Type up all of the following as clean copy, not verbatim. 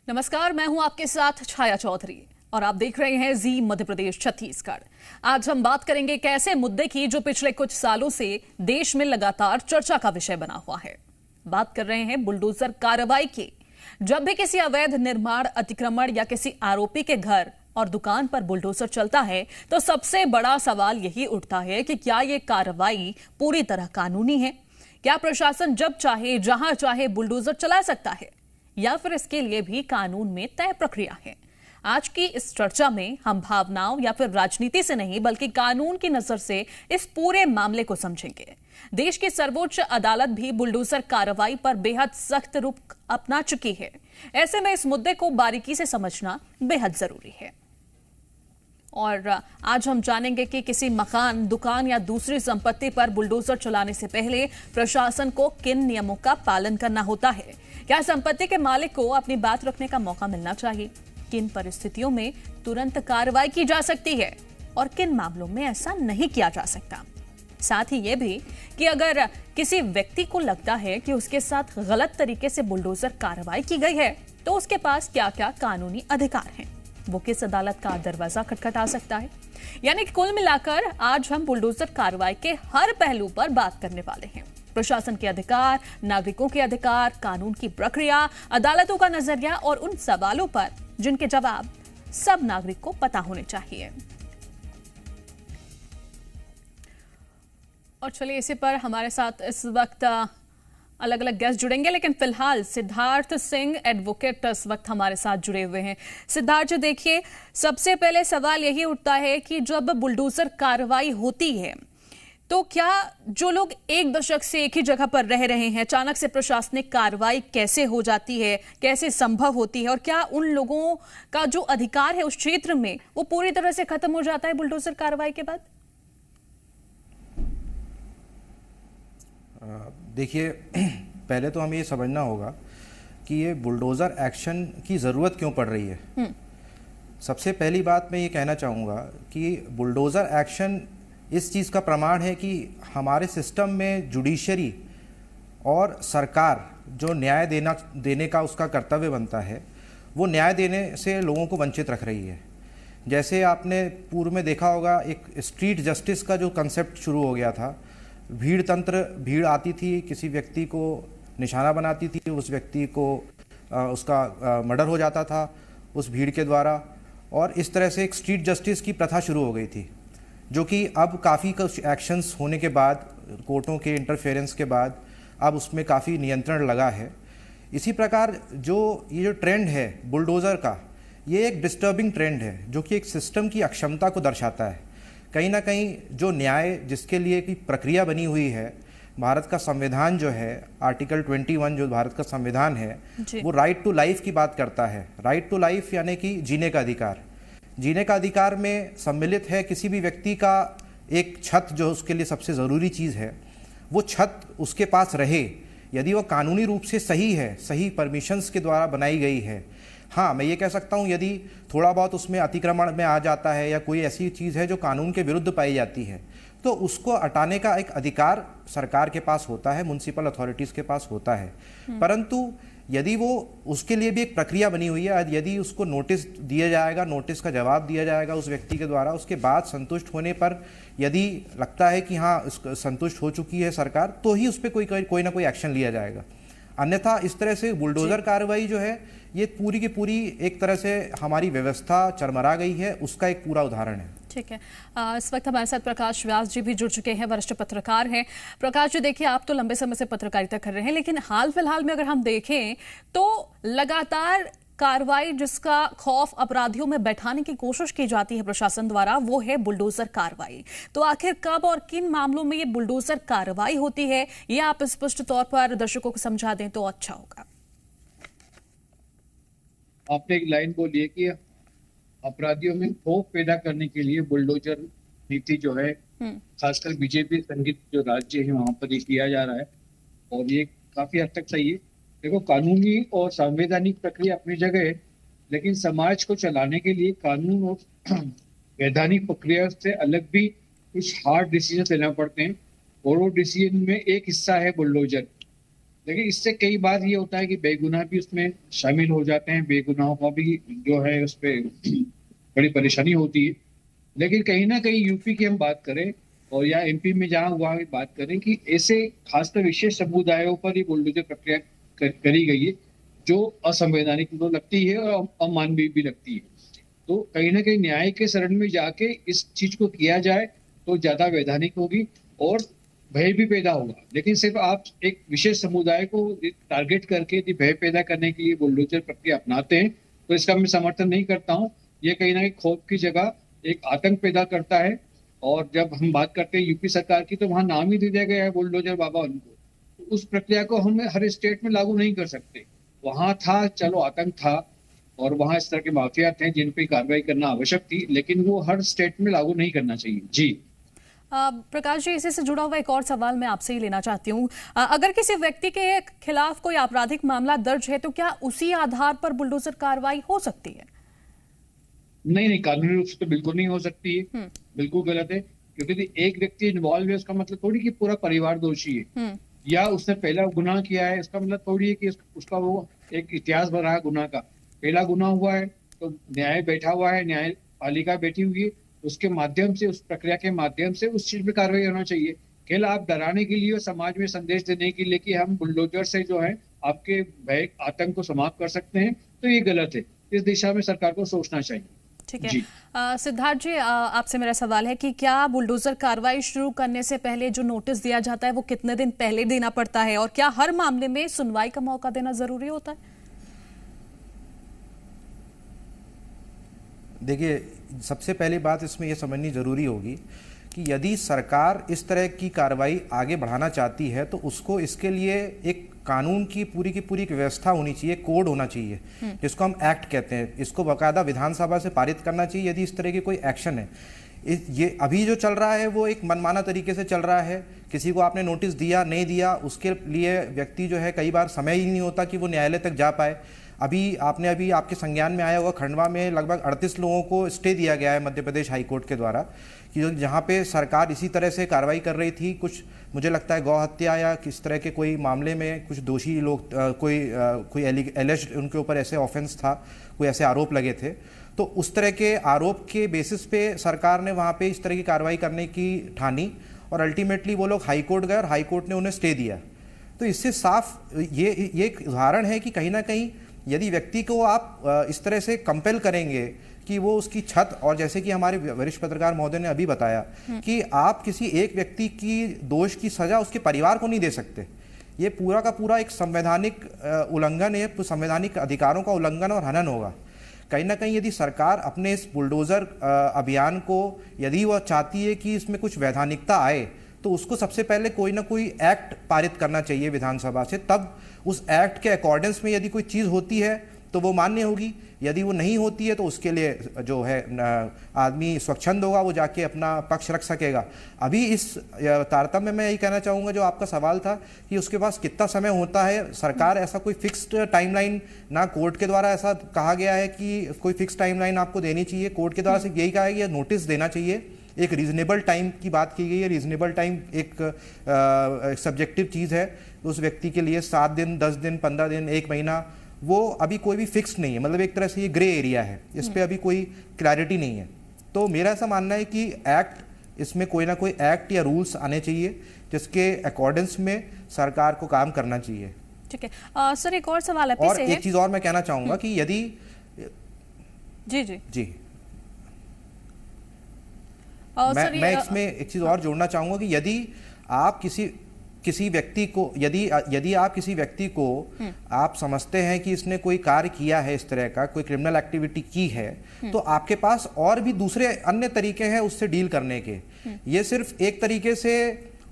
नमस्कार, मैं हूं आपके साथ छाया चौधरी और आप देख रहे हैं जी मध्य प्रदेश छत्तीसगढ़। आज हम बात करेंगे एक ऐसे मुद्दे की जो पिछले कुछ सालों से देश में लगातार चर्चा का विषय बना हुआ है। बात कर रहे हैं बुलडोजर कार्रवाई की। जब भी किसी अवैध निर्माण, अतिक्रमण या किसी आरोपी के घर और दुकान पर बुलडोजर चलता है तो सबसे बड़ा सवाल यही उठता है कि क्या ये कार्रवाई पूरी तरह कानूनी है? क्या प्रशासन जब चाहे जहां चाहे बुलडोजर चला सकता है या फिर इसके लिए भी कानून में तय प्रक्रिया है? आज की इस चर्चा में हम भावनाओं या फिर राजनीति से नहीं बल्कि कानून की नजर से इस पूरे मामले को समझेंगे। देश की सर्वोच्च अदालत भी बुलडोजर कार्रवाई पर बेहद सख्त रुख अपना चुकी है। ऐसे में इस मुद्दे को बारीकी से समझना बेहद जरूरी है। और आज हम जानेंगे कि किसी मकान, दुकान या दूसरी संपत्ति पर बुलडोजर चलाने से पहले प्रशासन को किन नियमों का पालन करना होता है। क्या संपत्ति के मालिक को अपनी बात रखने का मौका मिलना चाहिए? किन परिस्थितियों में तुरंत कार्रवाई की जा सकती है और किन मामलों में ऐसा नहीं किया जा सकता? साथ ही ये भी कि अगर किसी व्यक्ति को लगता है कि उसके साथ गलत तरीके से बुलडोजर कार्रवाई की गई है तो उसके पास क्या क्या कानूनी अधिकार हैं, वो किस अदालत का दरवाजा खटखटा सकता है। यानी कुल मिलाकर आज हम बुलडोजर कार्रवाई के हर पहलू पर बात करने वाले हैं। प्रशासन के अधिकार, नागरिकों के अधिकार, कानून की प्रक्रिया, अदालतों का नजरिया और उन सवालों पर जिनके जवाब सब नागरिक को पता होने चाहिए। और चलिए इसी पर हमारे साथ इस वक्त अलग अलग गेस्ट जुड़ेंगे, लेकिन फिलहाल सिद्धार्थ सिंह एडवोकेट इस वक्त हमारे साथ जुड़े हुए हैं। सिद्धार्थ जी, देखिए, सबसे पहले सवाल यही उठता है कि जब बुलडोजर कार्रवाई होती है तो क्या जो लोग एक दशक से एक ही जगह पर रह रहे हैं, अचानक से प्रशासनिक कार्रवाई कैसे हो जाती है, कैसे संभव होती है, और क्या उन लोगों का जो अधिकार है उस क्षेत्र में वो पूरी तरह से खत्म हो जाता है बुलडोजर कार्रवाई के बाद? देखिए, पहले तो हमें ये समझना होगा कि ये बुलडोज़र एक्शन की ज़रूरत क्यों पड़ रही है। सबसे पहली बात मैं ये कहना चाहूँगा कि बुलडोज़र एक्शन इस चीज़ का प्रमाण है कि हमारे सिस्टम में जुडिशरी और सरकार जो न्याय देने का उसका कर्तव्य बनता है, वो न्याय देने से लोगों को वंचित रख रही है। जैसे आपने पूर्व में देखा होगा, एक स्ट्रीट जस्टिस का जो कंसेप्ट शुरू हो गया था। भीड़ आती थी, किसी व्यक्ति को निशाना बनाती थी, उस व्यक्ति को उसका मर्डर हो जाता था उस भीड़ के द्वारा, और इस तरह से एक स्ट्रीट जस्टिस की प्रथा शुरू हो गई थी, जो कि अब काफ़ी कुछ एक्शंस होने के बाद, कोर्टों के इंटरफेरेंस के बाद अब उसमें काफ़ी नियंत्रण लगा है। इसी प्रकार ये जो ट्रेंड है बुलडोज़र का, ये एक डिस्टर्बिंग ट्रेंड है जो कि एक सिस्टम की अक्षमता को दर्शाता है। कहीं ना कहीं जो न्याय जिसके लिए की प्रक्रिया बनी हुई है, भारत का संविधान जो है, आर्टिकल 21 जो भारत का संविधान है, वो राइट टू लाइफ की बात करता है। राइट टू लाइफ यानी कि जीने का अधिकार। जीने का अधिकार में सम्मिलित है किसी भी व्यक्ति का एक छत, जो उसके लिए सबसे ज़रूरी चीज़ है, वो छत उसके पास रहे, यदि वो कानूनी रूप से सही है, सही परमिशंस के द्वारा बनाई गई है। हाँ, मैं ये कह सकता हूँ यदि थोड़ा बहुत उसमें अतिक्रमण में आ जाता है या कोई ऐसी चीज़ है जो कानून के विरुद्ध पाई जाती है, तो उसको हटाने का एक अधिकार सरकार के पास होता है, म्युनिसिपल अथॉरिटीज़ के पास होता है। परंतु यदि वो उसके लिए भी एक प्रक्रिया बनी हुई है, यदि उसको नोटिस दिया जाएगा, नोटिस का जवाब दिया जाएगा उस व्यक्ति के द्वारा, उसके बाद संतुष्ट होने पर यदि लगता है कि हाँ संतुष्ट हो चुकी है सरकार, तो ही उस पर कोई ना कोई एक्शन लिया जाएगा। अन्यथा इस तरह से बुलडोज़र कार्रवाई जो है, ये पूरी की पूरी एक तरह से हमारी व्यवस्था चरमरा गई है, उसका एक पूरा उदाहरण है। ठीक है, इस वक्त हमारे साथ प्रकाश व्यास जी भी जुड़ चुके हैं, वरिष्ठ पत्रकार हैं। प्रकाश जी, देखिए, आप तो लंबे समय से पत्रकारिता कर रहे हैं, लेकिन हाल फिलहाल में अगर हम देखें तो लगातार कार्रवाई जिसका खौफ अपराधियों में बैठाने की कोशिश की जाती है प्रशासन द्वारा, वो है बुलडोजर कार्रवाई। तो आखिर कब और किन मामलों में ये बुलडोजर कार्रवाई होती है, ये आप स्पष्ट तौर पर दर्शकों को समझा दें तो अच्छा होगा। आपने एक लाइन बोली है कि अपराधियों में खौफ पैदा करने के लिए बुलडोजर नीति जो है, खासकर बीजेपी संगठित जो राज्य है वहां पर ये किया जा रहा है, और ये काफी हद तक सही है। देखो, कानूनी और संवैधानिक प्रक्रिया अपनी जगह है, लेकिन समाज को चलाने के लिए कानून और वैधानिक प्रक्रिया से अलग भी कुछ हार्ड डिसीजन लेना पड़ते हैं, और वो डिसीजन में एक हिस्सा है बुलडोजर। लेकिन इससे कई बार ये होता है कि बेगुनाह भी उसमें शामिल हो जाते हैं, बेगुनाहों का भी जो है उस पर बड़ी परेशानी होती है। लेकिन कहीं ना कहीं यूपी की हम बात करें और या एमपी में जहां हुआ की बात करें कि ऐसे खासकर विशेष समुदायों पर ही बुलडोजर प्रक्रिया करी गई है, जो असंवैधानिक तो लगती है और अमानवीय भी लगती है। तो कहीं ना कहीं न्याय के शरण में जाके इस चीज को किया जाए तो ज्यादा वैधानिक होगी और भय भी पैदा होगा। लेकिन सिर्फ आप एक विशेष समुदाय को टारगेट करके यदि भय पैदा करने के लिए बुलडोजर प्रक्रिया अपनाते हैं तो इसका मैं समर्थन नहीं करता हूँ। ये कहीं ना कहीं खौफ की जगह एक आतंक पैदा करता है। और जब हम बात करते हैं यूपी सरकार की, तो वहां नाम ही दे दिया गया है बुलडोजर बाबा उनको। तो उस प्रक्रिया को हम हर स्टेट में लागू नहीं कर सकते। वहां था, चलो आतंक था और वहां इस तरह के माफिया थे जिन पे कार्रवाई करना आवश्यक थी, लेकिन वो हर स्टेट में लागू नहीं करना चाहिए। जी प्रकाश जी, इसी से जुड़ा हुआ एक और सवाल मैं आपसे ही लेना चाहती हूँ। अगर किसी व्यक्ति के खिलाफ कोई आपराधिक मामला दर्ज है तो क्या उसी आधार पर बुलडोजर कार्रवाई हो सकती है? नहीं, कानूनी रूप से तो बिल्कुल नहीं हो सकती है। बिल्कुल गलत है, क्योंकि यदि एक व्यक्ति इन्वॉल्व है उसका मतलब थोड़ी कि पूरा परिवार दोषी है, या उसने पहला गुनाह किया है इसका मतलब थोड़ी है कि उसका वो एक इतिहास बना है गुनाह का। पहला गुनाह हुआ है तो न्याय बैठा हुआ है, न्यायपालिका बैठी हुई है, उसके माध्यम से, उस प्रक्रिया के माध्यम से उस चीज में कार्रवाई होना चाहिए। केवल आप डराने के लिए और समाज में संदेश देने के लिए कि हम बुलडोजर से जो है आपके भय आतंक को समाप्त कर सकते हैं, तो ये गलत है। इस दिशा में सरकार को सोचना चाहिए। ठीक है। सिद्धार्थ जी, आपसे मेरा सवाल है कि क्या बुलडोजर कार्रवाई शुरू करने से पहले जो नोटिस दिया जाता है वो कितने दिन पहले देना पड़ता है, और क्या हर मामले में सुनवाई का मौका देना जरूरी होता है? देखिए, सबसे पहली बात इसमें यह समझनी ज़रूरी होगी कि यदि सरकार इस तरह की कार्रवाई आगे बढ़ाना चाहती है तो उसको इसके लिए एक कानून की पूरी एक व्यवस्था होनी चाहिए, कोड होना चाहिए, जिसको हम एक्ट कहते हैं। इसको बाकायदा विधानसभा से पारित करना चाहिए यदि इस तरह की कोई एक्शन है। ये अभी जो चल रहा है वो एक मनमाना तरीके से चल रहा है। किसी को आपने नोटिस दिया, नहीं दिया, उसके लिए व्यक्ति जो है कई बार समय ही नहीं होता कि वो न्यायालय तक जा पाए। अभी आपके संज्ञान में आया होगा, खंडवा में लगभग 38 लोगों को स्टे दिया गया है मध्य प्रदेश हाईकोर्ट के द्वारा, कि जहाँ पे सरकार इसी तरह से कार्रवाई कर रही थी। कुछ मुझे लगता है गौ हत्या या किस तरह के कोई मामले में कुछ दोषी लोग, कोई एलिज्ड उनके ऊपर ऐसे ऑफेंस था, कोई ऐसे आरोप लगे थे। तो उस तरह के आरोप के बेसिस पे सरकार ने वहाँ पे इस तरह की कार्रवाई करने की ठानी और अल्टीमेटली वो लोग हाईकोर्ट गए और हाईकोर्ट ने उन्हें स्टे दिया। तो इससे साफ ये एक उदाहरण है कि कहीं ना कहीं यदि व्यक्ति को आप इस तरह से कंपेल करेंगे कि वो उसकी छत, और जैसे कि हमारे वरिष्ठ पत्रकार महोदय ने अभी बताया कि आप किसी एक व्यक्ति की दोष की सजा उसके परिवार को नहीं दे सकते, ये पूरा का पूरा एक संवैधानिक उल्लंघन है, संवैधानिक अधिकारों का उल्लंघन और हनन होगा। कहीं ना कहीं यदि सरकार अपने इस बुलडोजर अभियान को, यदि वह चाहती है कि इसमें कुछ वैधानिकता आए, तो उसको सबसे पहले कोई ना कोई एक्ट पारित करना चाहिए विधानसभा से। तब उस एक्ट के अकॉर्डेंस में यदि कोई चीज़ होती है तो वो मान्य होगी, यदि वो नहीं होती है तो उसके लिए जो है आदमी स्वच्छंद होगा, वो जाके अपना पक्ष रख सकेगा। अभी इस तारतम्य में यही कहना चाहूँगा, जो आपका सवाल था कि उसके पास कितना समय होता है, सरकार ऐसा कोई फिक्स्ड टाइमलाइन, ना कोर्ट के द्वारा ऐसा कहा गया है कि कोई फिक्स टाइमलाइन आपको देनी चाहिए। कोर्ट के द्वारा सिर्फ यही कहा है कि नोटिस देना चाहिए, एक रीजनेबल टाइम की बात की गई है। रीजनेबल टाइम एक सब्जेक्टिव चीज़ है, उस व्यक्ति के लिए 7 दिन, 10 दिन, 15 दिन, 1 महीना, वो अभी कोई भी फिक्स नहीं है। मतलब एक तरह से ये ग्रे एरिया है, इस पर अभी कोई क्लैरिटी नहीं है। तो मेरा ऐसा मानना है कि एक्ट, इसमें कोई ना कोई एक्ट या रूल्स आने चाहिए जिसके अकॉर्डेंस में सरकार को काम करना चाहिए। ठीक है सर, एक और सवाल आप और एक चीज़ और मैं कहना चाहूँगा कि यदि जी मैं इसमें एक चीज़ और जोड़ना चाहूँगा कि यदि आप किसी व्यक्ति को, यदि आप किसी व्यक्ति को आप समझते हैं कि इसने कोई कार्य किया है, इस तरह का कोई क्रिमिनल एक्टिविटी की है, तो आपके पास और भी दूसरे अन्य तरीके हैं उससे डील करने के। ये सिर्फ एक तरीके से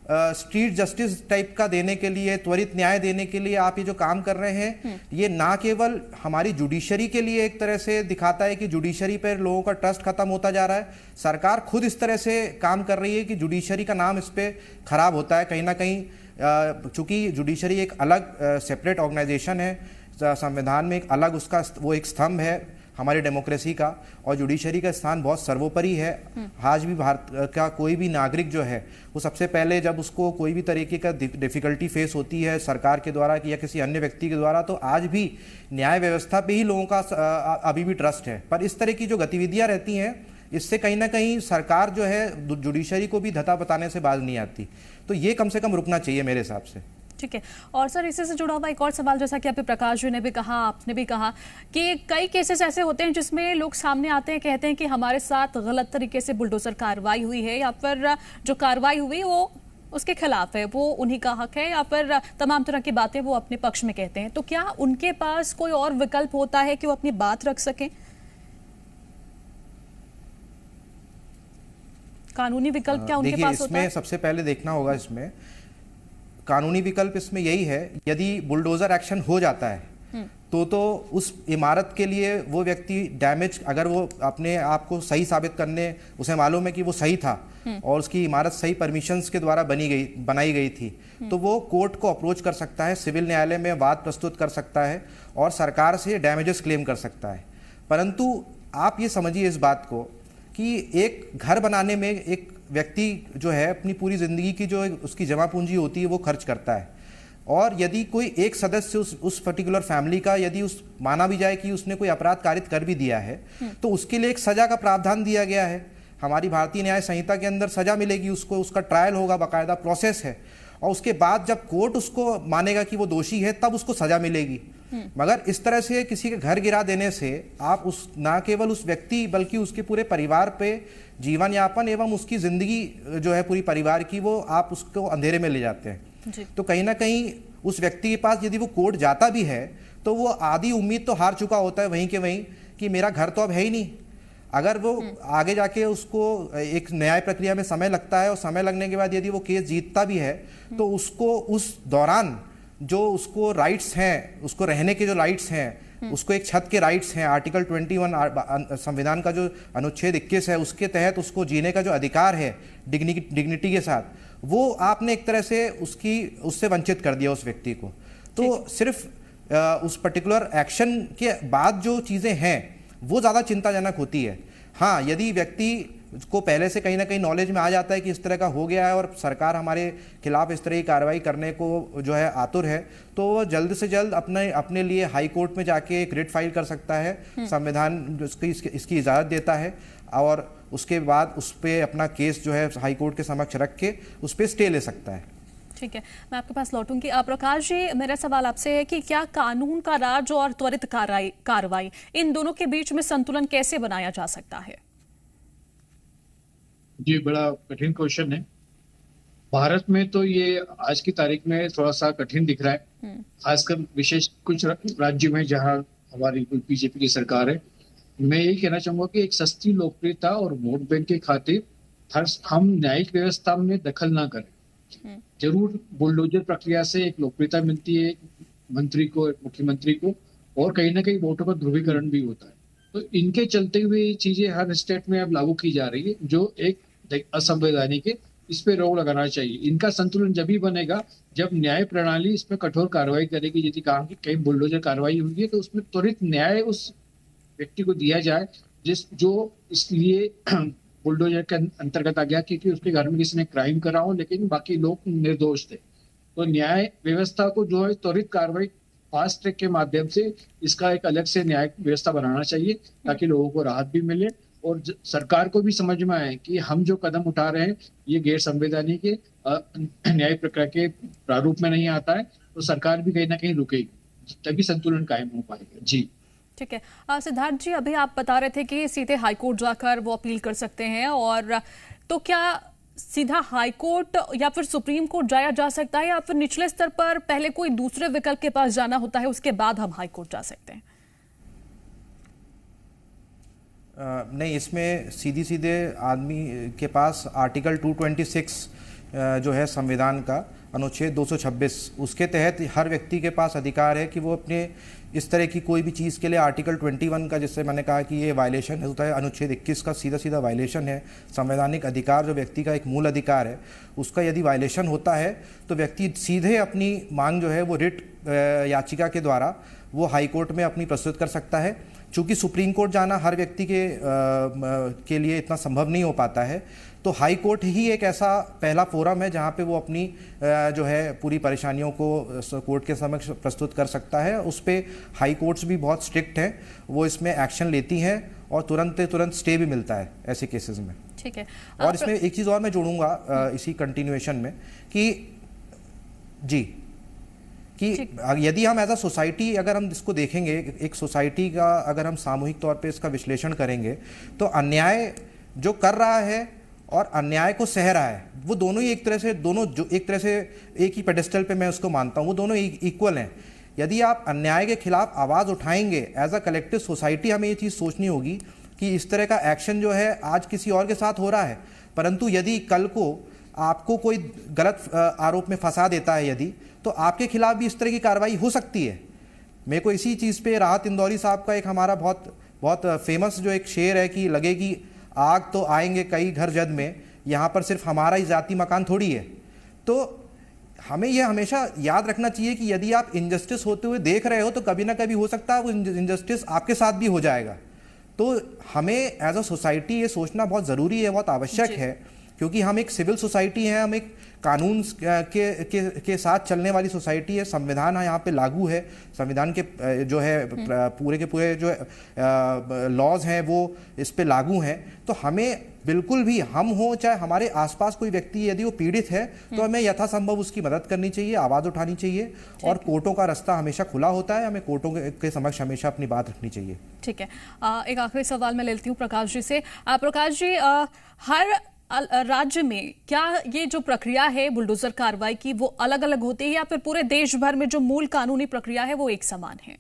स्ट्रीट जस्टिस टाइप का देने के लिए, त्वरित न्याय देने के लिए आप ये जो काम कर रहे हैं, ये ना केवल हमारी जुडिशरी के लिए एक तरह से दिखाता है कि जुडिशरी पर लोगों का ट्रस्ट खत्म होता जा रहा है, सरकार खुद इस तरह से काम कर रही है कि जुडिशरी का नाम इस पर खराब होता है। कहीं ना कहीं चूंकि जुडिशरी एक अलग सेपरेट ऑर्गेनाइजेशन है, संविधान में एक अलग उसका वो एक स्तंभ है, हमारी डेमोक्रेसी का और जुडिशरी का स्थान बहुत सर्वोपरि है। आज भी भारत का कोई भी नागरिक जो है वो सबसे पहले जब उसको कोई भी तरीके का डिफिकल्टी फेस होती है सरकार के द्वारा या किसी अन्य व्यक्ति के द्वारा, तो आज भी न्याय व्यवस्था पे ही लोगों का अभी भी ट्रस्ट है। पर इस तरह की जो गतिविधियां रहती हैं, इससे कहीं ना कहीं सरकार जो है जुडिशरी को भी धता बताने से बाज नहीं आती। तो ये कम से कम रुकना चाहिए मेरे हिसाब से। ठीक है। और सर, इसी से जुड़ा हुआ एक और सवाल, जैसा कि अभी प्रकाश जी ने भी कहा, आपने भी कहा कि कई केसेस ऐसे होते हैं जिसमें लोग सामने आते हैं, कहते हैं कि हमारे साथ गलत तरीके से बुलडोजर कार्रवाई हुई है, या फिर जो कार्रवाई हुई वो उसके खिलाफ है, वो उन्हीं का हक है, या फिर तमाम तरह की बातें वो अपने पक्ष में कहते हैं। तो क्या उनके पास कोई और विकल्प होता है कि वो अपनी बात रख सकें? कानूनी विकल्प क्या उनके पास होता है? इसमें सबसे पहले देखना होगा, इसमें कानूनी विकल्प इसमें यही है, यदि बुलडोजर एक्शन हो जाता है तो उस इमारत के लिए वो व्यक्ति डैमेज, अगर वो अपने आप को सही साबित करने, उसे मालूम है कि वो सही था और उसकी इमारत सही परमिशंस के द्वारा बनाई गई थी, तो वो कोर्ट को अप्रोच कर सकता है, सिविल न्यायालय में वाद प्रस्तुत कर सकता है और सरकार से डैमेजेस क्लेम कर सकता है। परंतु आप ये समझिए इस बात को कि एक घर बनाने में एक व्यक्ति जो है अपनी पूरी ज़िंदगी की जो उसकी जमा पूंजी होती है वो खर्च करता है, और यदि कोई एक सदस्य उस पर्टिकुलर फैमिली का यदि उस माना भी जाए कि उसने कोई अपराध कारित कर भी दिया है, तो उसके लिए एक सजा का प्रावधान दिया गया है। हमारी भारतीय न्याय संहिता के अंदर सजा मिलेगी उसको, उसका ट्रायल होगा, बाकायदा प्रोसेस है, और उसके बाद जब कोर्ट उसको मानेगा कि वो दोषी है तब उसको सजा मिलेगी। मगर इस तरह से किसी के घर गिरा देने से आप उस ना केवल उस व्यक्ति बल्कि उसके पूरे परिवार पे जीवन यापन एवं उसकी जिंदगी जो है पूरी परिवार की, वो आप उसको अंधेरे में ले जाते हैं। तो कहीं ना कहीं उस व्यक्ति के पास यदि वो कोर्ट जाता भी है तो वो आधी उम्मीद तो हार चुका होता है वहीं के वहीं कि मेरा घर तो अब है ही नहीं। अगर वो आगे जाके उसको एक न्याय प्रक्रिया में समय लगता है और समय लगने के बाद यदि वो केस जीतता भी है तो उसको उस दौरान जो उसको राइट्स हैं, उसको रहने के जो राइट्स हैं, उसको एक छत के राइट्स हैं, आर्टिकल 21 संविधान का जो अनुच्छेद 21 है उसके तहत उसको जीने का जो अधिकार है डिग्निटी के साथ, वो आपने एक तरह से उससे वंचित कर दिया उस व्यक्ति को। तो सिर्फ उस पर्टिकुलर एक्शन के बाद जो चीज़ें हैं वो ज़्यादा चिंताजनक होती है। हाँ, यदि व्यक्ति को पहले से कहीं ना कहीं नॉलेज में आ जाता है कि इस तरह का हो गया है और सरकार हमारे खिलाफ इस तरह की कार्रवाई करने को जो है आतुर है, तो वो जल्द से जल्द अपने लिए हाई कोर्ट में जाके एक रिट फाइल कर सकता है। संविधान इसकी इजाज़त देता है और उसके बाद उस पर अपना केस जो है हाई कोर्ट के समक्ष रख के उस पर स्टे ले सकता है। ठीक है, मैं आपके पास लौटूंगी। प्रकाश जी, मेरा सवाल आपसे है कि क्या कानून का राज और त्वरित कार्रवाई, इन दोनों के बीच में संतुलन कैसे बनाया जा सकता है? जी, बड़ा कठिन क्वेश्चन है। भारत में तो ये आज की तारीख में थोड़ा सा कठिन दिख रहा है, खासकर विशेष कुछ राज्यों में जहां हमारी बीजेपी की सरकार है। मैं यही कहना चाहूंगा कि एक सस्ती लोकप्रियता और वोट बैंक के खातिर हम न्यायिक व्यवस्था में दखल ना करें। जरूर बुलडोजर प्रक्रिया से एक लोकप्रियता मिलती है मंत्री को, मुख्यमंत्री को, और कहीं ना कहीं वोटों का ध्रुवीकरण भी होता है। तो इनके चलते हुए ये चीजें हर स्टेट में अब लागू की जा रही है, जो एक असंवैधानिक है। इस पे रोक लगाना चाहिए। इनका संतुलन जब ही बनेगा जब न्याय प्रणाली इसमें कठोर कार्रवाई करेगी। यदि कहा कि कहीं बुलडोजर कार्रवाई हुई है तो उसमें त्वरित न्याय उस व्यक्ति को दिया जाए जो इसलिए बुलडोजर के अंतर्गत आ गया क्योंकि उसके घर में किसी ने क्राइम करा हो, लेकिन बाकी लोग निर्दोष थे। तो न्याय व्यवस्था को जो है त्वरित कार्रवाई फास्ट ट्रैक के माध्यम से इसका एक अलग से न्याय व्यवस्था बनाना चाहिए ताकि लोगों को राहत भी मिले और सरकार को भी समझ में आए कि हम जो कदम उठा रहे हैं ये गैर संवैधानिक न्याय प्रक्रिया के प्रारूप में नहीं आता है। तो सरकार भी कहीं ना कहीं रुकेगी, तभी संतुलन कायम हो पाएगा। जी ठीक है। सिद्धार्थ जी, अभी आप बता रहे थे कि सीधे हाईकोर्ट जाकर वो अपील कर सकते हैं, और तो क्या सीधा हाईकोर्ट या फिर सुप्रीम कोर्ट जाया जा सकता है, या फिर निचले स्तर पर पहले कोई दूसरे विकल्प के पास जाना होता है उसके बाद हम हाईकोर्ट जा सकते हैं? नहीं, इसमें सीधे आदमी के पास आर्टिकल 226 जो है संविधान का अनुच्छेद 226, उसके तहत हर व्यक्ति के पास अधिकार है कि वो अपने इस तरह की कोई भी चीज़ के लिए आर्टिकल 21 का, जिससे मैंने कहा कि ये वायलेशन होता है, अनुच्छेद 21 का सीधा वायलेशन है। संवैधानिक अधिकार जो व्यक्ति का एक मूल अधिकार है उसका यदि वायलेशन होता है तो व्यक्ति सीधे अपनी मांग जो है वो रिट याचिका के द्वारा वो हाई कोर्ट में अपनी प्रस्तुत कर सकता है। चूंकि सुप्रीम कोर्ट जाना हर व्यक्ति के लिए इतना संभव नहीं हो पाता है, तो हाई कोर्ट ही एक ऐसा पहला फोरम है जहां पे वो अपनी जो है पूरी परेशानियों को कोर्ट के समक्ष प्रस्तुत कर सकता है। उस पर हाई कोर्ट्स भी बहुत स्ट्रिक्ट हैं, वो इसमें एक्शन लेती हैं और तुरंत स्टे भी मिलता है ऐसे केसेस में। ठीक है। और इसमें एक चीज़ और मैं जोड़ूंगा इसी कंटिन्यूएशन में कि जी कि यदि हम एज अ सोसाइटी अगर हम इसको देखेंगे, एक सोसाइटी का अगर हम सामूहिक तौर पे इसका विश्लेषण करेंगे, तो अन्याय जो कर रहा है और अन्याय को सह रहा है, वो दोनों ही एक तरह से एक ही पेडेस्टल पे मैं उसको मानता हूँ, वो दोनों इक्वल हैं। यदि आप अन्याय के खिलाफ आवाज़ उठाएंगे एज अ कलेक्टिव सोसाइटी, हमें ये चीज़ सोचनी होगी कि इस तरह का एक्शन जो है आज किसी और के साथ हो रहा है, परंतु यदि कल को आपको कोई गलत आरोप में फंसा देता है यदि, तो आपके खिलाफ भी इस तरह की कार्रवाई हो सकती है। मेरे को इसी चीज़ पे राहत इंदौरी साहब का एक हमारा बहुत फेमस जो एक शेर है कि लगेगी आग तो आएंगे कई घर जद में, यहाँ पर सिर्फ हमारा ही जाति मकान थोड़ी है। तो हमें यह हमेशा याद रखना चाहिए कि यदि आप इनजस्टिस होते हुए देख रहे हो, तो कभी ना कभी हो सकता है वो इनजस्टिस आपके साथ भी हो जाएगा। तो हमें एज अ सोसाइटी ये सोचना बहुत ज़रूरी है, बहुत आवश्यक है, क्योंकि हम एक सिविल सोसाइटी है, हम एक कानून के साथ चलने वाली सोसाइटी है। संविधान यहाँ पे लागू है, संविधान के जो है पूरे के पूरे जो लॉज हैं वो इस पे लागू हैं। तो हमें बिल्कुल भी, हम हो चाहे हमारे आसपास कोई व्यक्ति यदि वो पीड़ित है, तो हमें यथासंभव उसकी मदद करनी चाहिए, आवाज़ उठानी चाहिए, और कोर्टों का रास्ता हमेशा खुला होता है, हमें कोर्टों के समक्ष हमेशा अपनी बात रखनी चाहिए। ठीक है। एक आखिरी सवाल मैं लेती हूँ प्रकाश जी से। प्रकाश जी, हर राज्य में क्या ये जो प्रक्रिया है बुलडोजर कार्रवाई की वो अलग अलग होती है, या फिर पूरे देश भर में जो मूल कानूनी प्रक्रिया है वो एक समान है?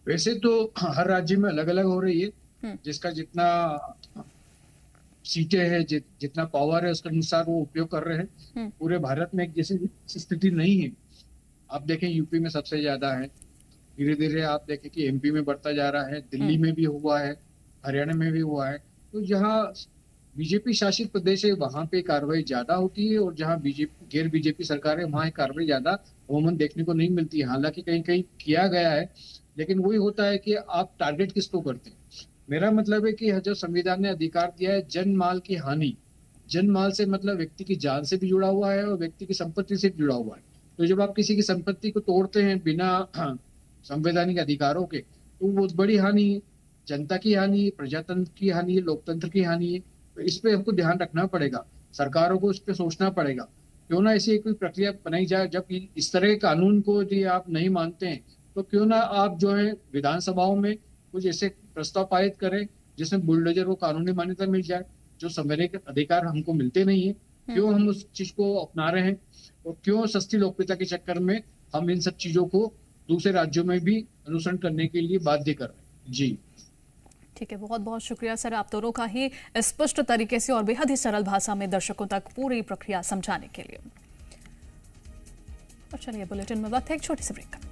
वैसे तो हर राज्य में अलग अलग हो रही है, जिसका जितना सीटें है, जितना पावर है, उसके अनुसार वो उपयोग कर रहे हैं। पूरे भारत में एक जैसी स्थिति नहीं है। आप देखें यूपी में सबसे ज्यादा है, धीरे धीरे आप देखें कि एमपी में बढ़ता जा रहा है, दिल्ली में भी हुआ है, हरियाणा में भी हुआ है। तो जहाँ बीजेपी शासित प्रदेश है वहां पे कार्रवाई ज्यादा होती है, और जहां गैर बीजेपी सरकार है वहां कार्रवाई ज्यादा अमूमन देखने को नहीं मिलती है। हालांकि कहीं कहीं किया गया है, लेकिन वही होता है कि आप टारगेट किसको करते हैं। मेरा मतलब है कि जो संविधान ने अधिकार दिया है जन माल की हानि, जन माल से मतलब व्यक्ति की जान से भी जुड़ा हुआ है और व्यक्ति की संपत्ति से भी जुड़ा हुआ है। तो जब आप किसी की संपत्ति को तोड़ते हैं बिना संवैधानिक अधिकारों के, तो वो बड़ी हानि है, जनता की हानि है, प्रजातंत्र की हानि है, लोकतंत्र की हानि है। तो इस पे हमको ध्यान रखना पड़ेगा, सरकारों को इस पे सोचना पड़ेगा, क्यों ना ऐसी कोई प्रक्रिया बनाई जाए। जब इस तरह के कानून को यदि आप नहीं मानते हैं, तो क्यों ना आप जो है विधानसभाओं में कुछ ऐसे प्रस्ताव पारित करें जिसमें बुलडोजर को कानूनी मान्यता मिल जाए। जो संवैधानिक अधिकार हमको मिलते नहीं है, क्यों हम उस चीज को अपना रहे हैं, और क्यों सस्ती लोकप्रियता के चक्कर में हम इन सब चीजों को दूसरे राज्यों में भी अनुसरण करने के लिए बाध्य कर रहे हैं। जी ठीक है, बहुत बहुत शुक्रिया सर, आप दोनों का ही स्पष्ट तरीके से और बेहद ही सरल भाषा में दर्शकों तक पूरी प्रक्रिया समझाने के लिए। और चलिए बुलेटिन में वक्त है एक छोटी सी ब्रेक का।